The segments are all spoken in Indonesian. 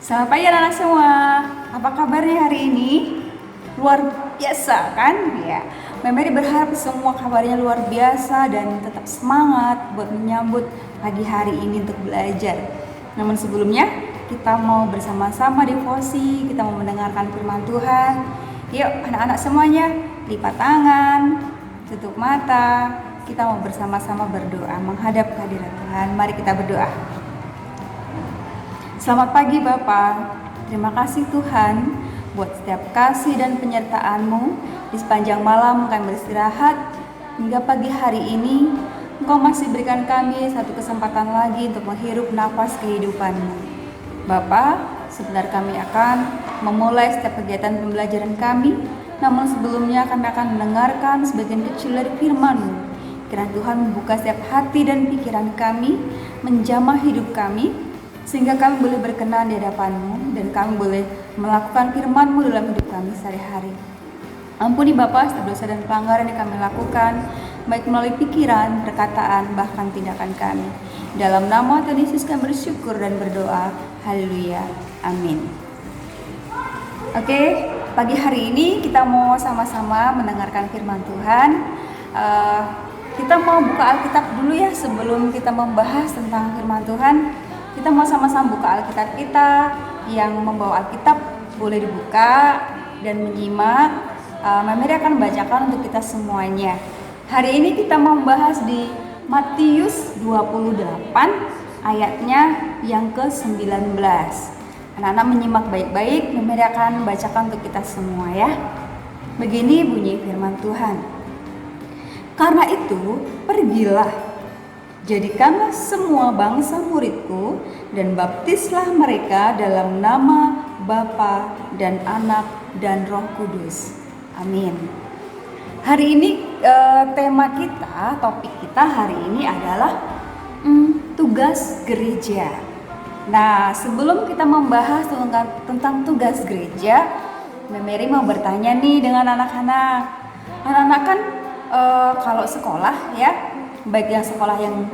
Selamat pagi anak-anak semua. Apa kabarnya hari ini? Luar biasa kan? Ya. Memeri berharap semua kabarnya luar biasa dan tetap semangat buat menyambut pagi hari ini untuk belajar. Namun sebelumnya kita mau bersama-sama devosi, kita mau mendengarkan firman Tuhan. Yuk anak-anak semuanya, lipat tangan, tutup mata. Kita mau bersama-sama berdoa menghadap kehadirat Tuhan. Mari kita berdoa. Selamat pagi Bapak, terima kasih Tuhan buat setiap kasih dan penyertaan-Mu. Di sepanjang malam kami beristirahat hingga pagi hari ini, Engkau masih berikan kami satu kesempatan lagi untuk menghirup nafas kehidupan-Mu. Bapak, sebentar kami akan memulai setiap kegiatan pembelajaran kami, namun sebelumnya kami akan mendengarkan sebagian kecil dari firman-Mu. Kiranya Tuhan membuka setiap hati dan pikiran kami, menjamah hidup kami, sehingga kami boleh berkenan di hadapan-Mu dan kami boleh melakukan firman-Mu dalam hidup kami sehari-hari. Ampuni Bapa setiap dosa dan pelanggaran yang kami lakukan, baik melalui pikiran, perkataan, bahkan tindakan kami. Dalam nama Tuhan Yesus kami bersyukur dan berdoa. Haleluya. Amin. Oke, pagi hari ini kita mau sama-sama mendengarkan firman Tuhan. Kita mau buka Alkitab dulu ya sebelum kita membahas tentang firman Tuhan. Kita mau sama-sama buka Alkitab kita. Yang membawa Alkitab boleh dibuka dan menyimak. Memeri akan bacakan untuk kita semuanya. Hari ini kita mau membahas di Matius 28 ayatnya yang ke-19. Anak-anak menyimak baik-baik, Memeri akan bacakan untuk kita semua ya. Begini bunyi firman Tuhan. Karena itu, pergilah, jadikanlah semua bangsa muridku dan baptislah mereka dalam nama Bapa dan Anak dan Roh Kudus. Amin. Hari ini tema kita, topik kita hari ini adalah tugas gereja. Nah, sebelum kita membahas tentang tugas gereja, Memeri mau bertanya nih dengan anak-anak. Anak-anak kan kalau sekolah ya, baik yang sekolah yang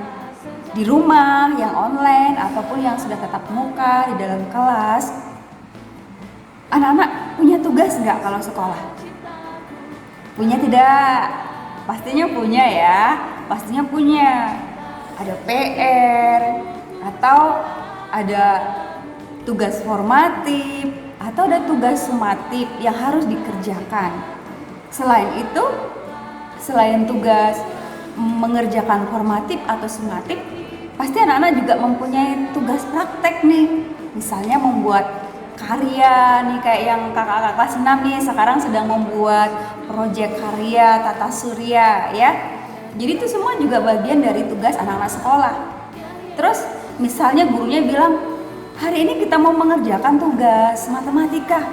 di rumah, yang online, ataupun yang sudah tatap muka di dalam kelas. Anak-anak punya tugas nggak kalau sekolah? Punya tidak? Pastinya punya ya, pastinya punya. Ada PR, atau ada tugas formatif, atau ada tugas sumatif yang harus dikerjakan. Selain itu, selain tugas mengerjakan formatif atau sumatif, pasti anak-anak juga mempunyai tugas praktek nih. Misalnya membuat karya nih, kayak yang kakak-kakak kelas 6 nih sekarang sedang membuat proyek karya tata surya ya. Jadi itu semua juga bagian dari tugas anak-anak sekolah. Terus misalnya gurunya bilang, hari ini kita mau mengerjakan tugas matematika.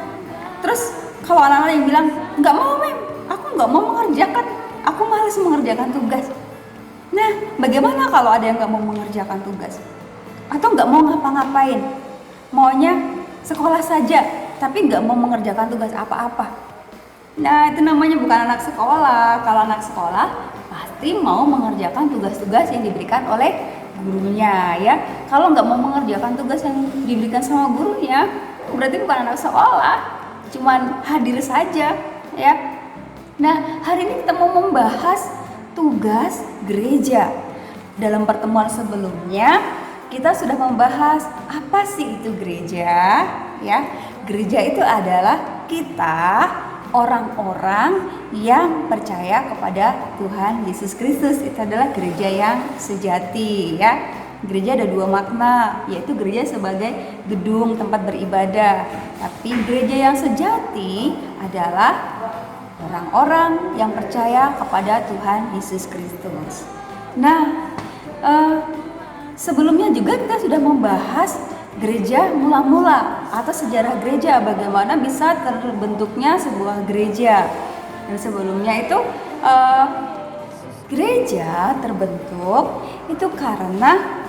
Terus kalau anak-anak yang bilang, nggak mau Mem, aku nggak mau mengerjakan, aku malas mengerjakan tugas. Nah, bagaimana kalau ada yang nggak mau mengerjakan tugas? Atau nggak mau ngapa-ngapain? Maunya sekolah saja, tapi nggak mau mengerjakan tugas apa-apa. Nah, itu namanya bukan anak sekolah. Kalau anak sekolah, pasti mau mengerjakan tugas-tugas yang diberikan oleh gurunya ya. Kalau nggak mau mengerjakan tugas yang diberikan sama gurunya, berarti bukan anak sekolah, cuman hadir saja ya. Nah, hari ini kita mau membahas tugas gereja. Dalam pertemuan sebelumnya kita sudah membahas apa sih itu gereja ya. Gereja itu adalah kita orang-orang yang percaya kepada Tuhan Yesus Kristus. Itu adalah gereja yang sejati ya. Gereja ada dua makna, yaitu gereja sebagai gedung tempat beribadah. Tapi gereja yang sejati adalah orang-orang yang percaya kepada Tuhan Yesus Kristus. Nah, sebelumnya juga kita sudah membahas gereja mula-mula atau sejarah gereja, bagaimana bisa terbentuknya sebuah gereja. Dan sebelumnya itu gereja terbentuk itu karena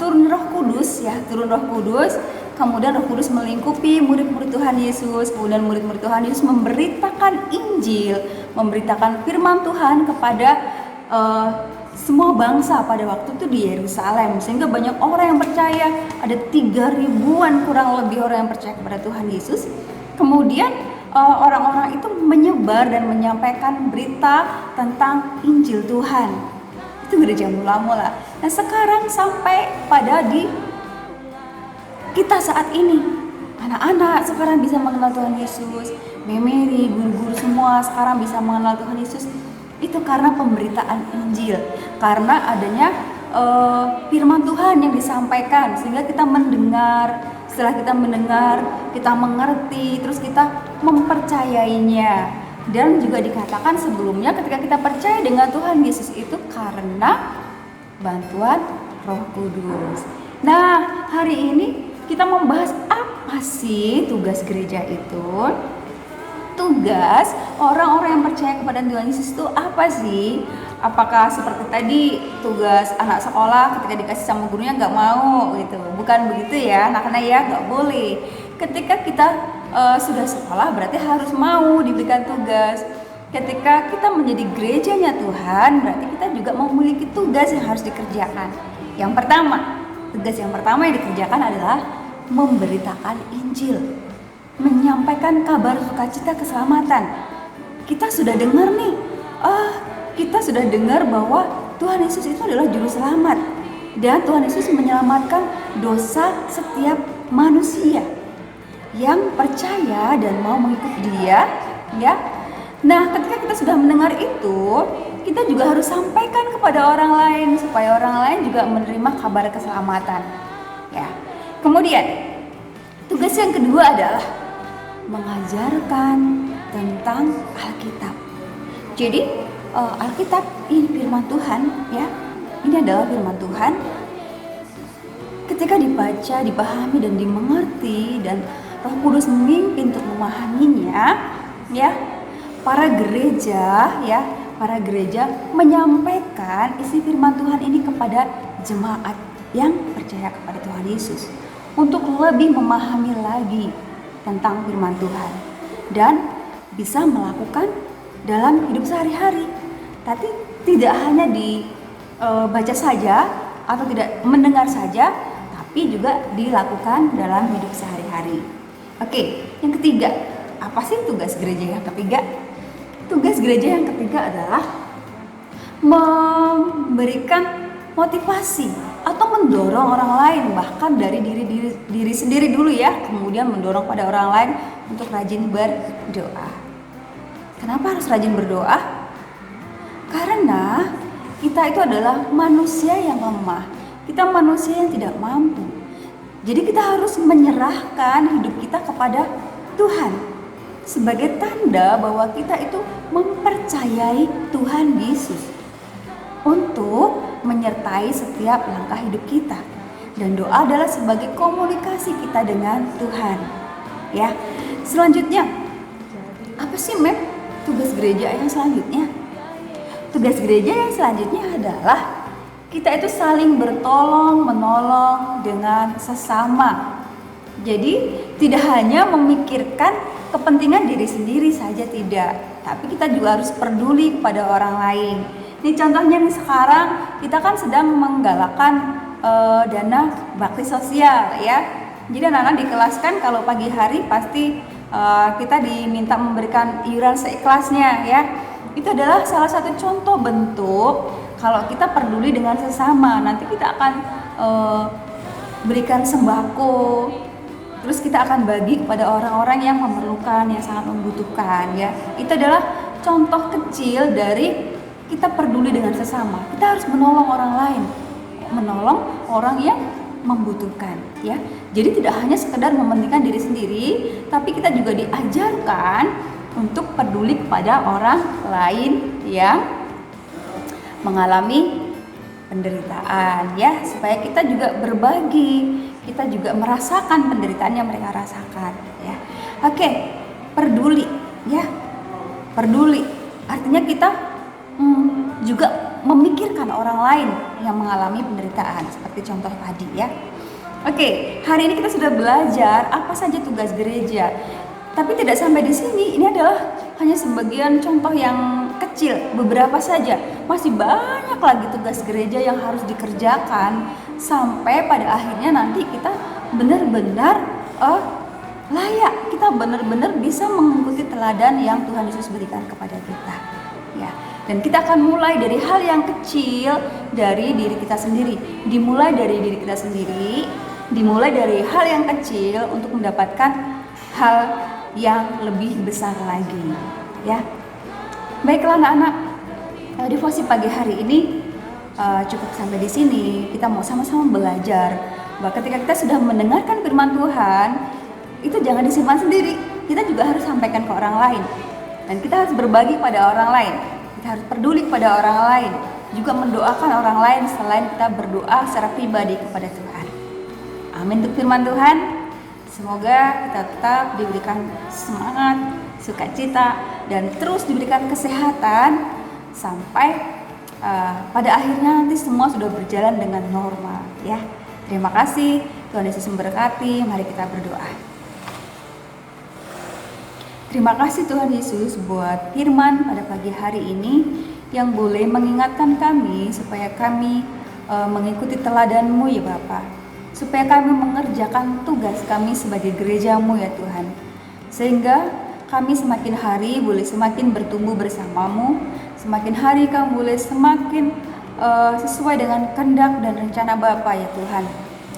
turun Roh Kudus ya, turun Roh Kudus. Kemudian Roh Kudus melingkupi murid-murid Tuhan Yesus. Kemudian murid-murid Tuhan Yesus memberitakan Injil, memberitakan firman Tuhan kepada semua bangsa pada waktu itu di Yerusalem, sehingga banyak orang yang percaya. Ada 3.000-an kurang lebih orang yang percaya kepada Tuhan Yesus. Kemudian orang-orang itu menyebar dan menyampaikan berita tentang Injil Tuhan. Itu gereja mula-mula. Nah sekarang sampai pada di kita saat ini, anak-anak sekarang bisa mengenal Tuhan Yesus, memori, guru-guru semua sekarang bisa mengenal Tuhan Yesus. Itu karena pemberitaan Injil, karena adanya firman Tuhan yang disampaikan, sehingga kita mendengar. Setelah kita mendengar, kita mengerti, terus kita mempercayainya. Dan juga dikatakan sebelumnya ketika kita percaya dengan Tuhan Yesus itu karena bantuan Roh Kudus. Nah, hari ini kita membahas apa sih tugas gereja itu? Tugas orang-orang yang percaya kepada Tuhan Yesus itu apa sih? Apakah seperti tadi tugas anak sekolah ketika dikasih sama gurunya nggak mau gitu? Bukan begitu ya, anak-anak ya, nggak boleh. Ketika kita sudah sekolah berarti harus mau diberikan tugas. Ketika kita menjadi gerejanya Tuhan berarti kita juga memiliki tugas yang harus dikerjakan. Tugas yang pertama yang dikerjakan adalah memberitakan Injil, menyampaikan kabar sukacita keselamatan. Kita sudah dengar nih, kita sudah dengar bahwa Tuhan Yesus itu adalah juru selamat dan Tuhan Yesus menyelamatkan dosa setiap manusia yang percaya dan mau mengikut Dia, ya. Nah, ketika kita sudah mendengar itu, kita juga harus sampaikan kepada orang lain supaya orang lain juga menerima kabar keselamatan, ya. Kemudian, tugas yang kedua adalah mengajarkan tentang Alkitab. Jadi Alkitab ini firman Tuhan, ya. Ini adalah firman Tuhan. Ketika dibaca, dipahami dan dimengerti dan Roh Kudus memimpin untuk memahaminya, ya. Para gereja menyampaikan isi firman Tuhan ini kepada jemaat yang percaya kepada Tuhan Yesus untuk lebih memahami lagi tentang firman Tuhan dan bisa melakukan dalam hidup sehari-hari. Tapi tidak hanya dibaca saja atau tidak mendengar saja, tapi juga dilakukan dalam hidup sehari-hari. Oke, yang ketiga, apa sih tugas gereja yang ketiga? Tugas gereja yang ketiga adalah memberikan motivasi atau mendorong orang lain, bahkan dari diri sendiri dulu ya, kemudian mendorong pada orang lain untuk rajin berdoa. Kenapa harus rajin berdoa? Karena kita itu adalah manusia yang lemah, kita manusia yang tidak mampu. Jadi kita harus menyerahkan hidup kita kepada Tuhan sebagai tanda bahwa kita itu mempercayai Tuhan Yesus untuk menyertai setiap langkah hidup kita. Dan doa adalah sebagai komunikasi kita dengan Tuhan. Ya. Selanjutnya, apa sih tugas gereja yang selanjutnya? Tugas gereja yang selanjutnya adalah kita itu saling bertolong menolong dengan sesama. Jadi tidak hanya memikirkan kepentingan diri sendiri saja, tidak, tapi kita juga harus peduli kepada orang lain. Ini contohnya nih, sekarang kita kan sedang menggalakkan dana bakti sosial, ya. Jadi anak-anak di kelas kan kalau pagi hari pasti kita diminta memberikan iuran seikhlasnya, ya. Itu adalah salah satu contoh bentuk kalau kita peduli dengan sesama. Nanti kita akan berikan sembako, terus kita akan bagi kepada orang-orang yang memerlukan, yang sangat membutuhkan, ya. Itu adalah contoh kecil dari kita peduli dengan sesama. Kita harus menolong orang lain, menolong orang yang membutuhkan, ya. Jadi tidak hanya sekedar mementingkan diri sendiri, tapi kita juga diajarkan untuk peduli kepada orang lain yang mengalami penderitaan, ya, supaya kita juga berbagi. Kita juga merasakan penderitaan yang mereka rasakan, ya. Oke, peduli, ya. Peduli artinya kita juga memikirkan orang lain yang mengalami penderitaan seperti contoh tadi, ya. Oke, hari ini kita sudah belajar apa saja tugas gereja. Tapi tidak sampai di sini. Ini adalah hanya sebagian contoh yang kecil, beberapa saja. Masih banyak lagi tugas gereja yang harus dikerjakan sampai pada akhirnya nanti kita benar-benar layak, kita benar-benar bisa mengikuti teladan yang Tuhan Yesus berikan kepada kita. Ya, dan kita akan mulai dari hal yang kecil dari diri kita sendiri. Dimulai dari diri kita sendiri, dimulai dari hal yang kecil untuk mendapatkan hal yang lebih besar lagi. Ya, baiklah anak-anak, devosi pagi hari ini cukup sampai di sini. Kita mau sama-sama belajar bahwa ketika kita sudah mendengarkan firman Tuhan, itu jangan disimpan sendiri. Kita juga harus sampaikan ke orang lain. Dan kita harus berbagi pada orang lain. Kita harus peduli pada orang lain. Juga mendoakan orang lain selain kita berdoa secara pribadi kepada Tuhan. Amin untuk firman Tuhan. Semoga kita tetap diberikan semangat, sukacita, dan terus diberikan kesehatan sampai pada akhirnya nanti semua sudah berjalan dengan normal. Ya, terima kasih. Tuhan Yesus memberkati. Mari kita berdoa. Terima kasih Tuhan Yesus buat firman pada pagi hari ini yang boleh mengingatkan kami supaya kami mengikuti teladan-Mu ya Bapa. Supaya kami mengerjakan tugas kami sebagai gereja-Mu ya Tuhan. Sehingga kami semakin hari boleh semakin bertumbuh bersama-Mu. Semakin hari kami boleh semakin sesuai dengan kehendak dan rencana Bapa ya Tuhan.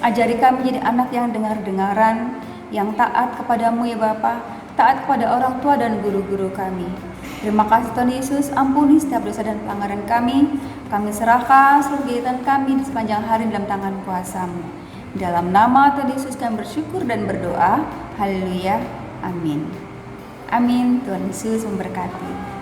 Ajari kami jadi anak yang dengar-dengaran, yang taat kepadamu ya Bapa, taat kepada orang tua dan guru-guru kami. Terima kasih Tuhan Yesus, ampuni setiap dosa dan pelanggaran kami. Kami serahkan seluruh kegiatan kami di sepanjang hari dalam tangan kuasa-Mu. Dalam nama Tuhan Yesus kami bersyukur dan berdoa. Haleluya. Amin. Amin. Tuhan Yesus memberkati.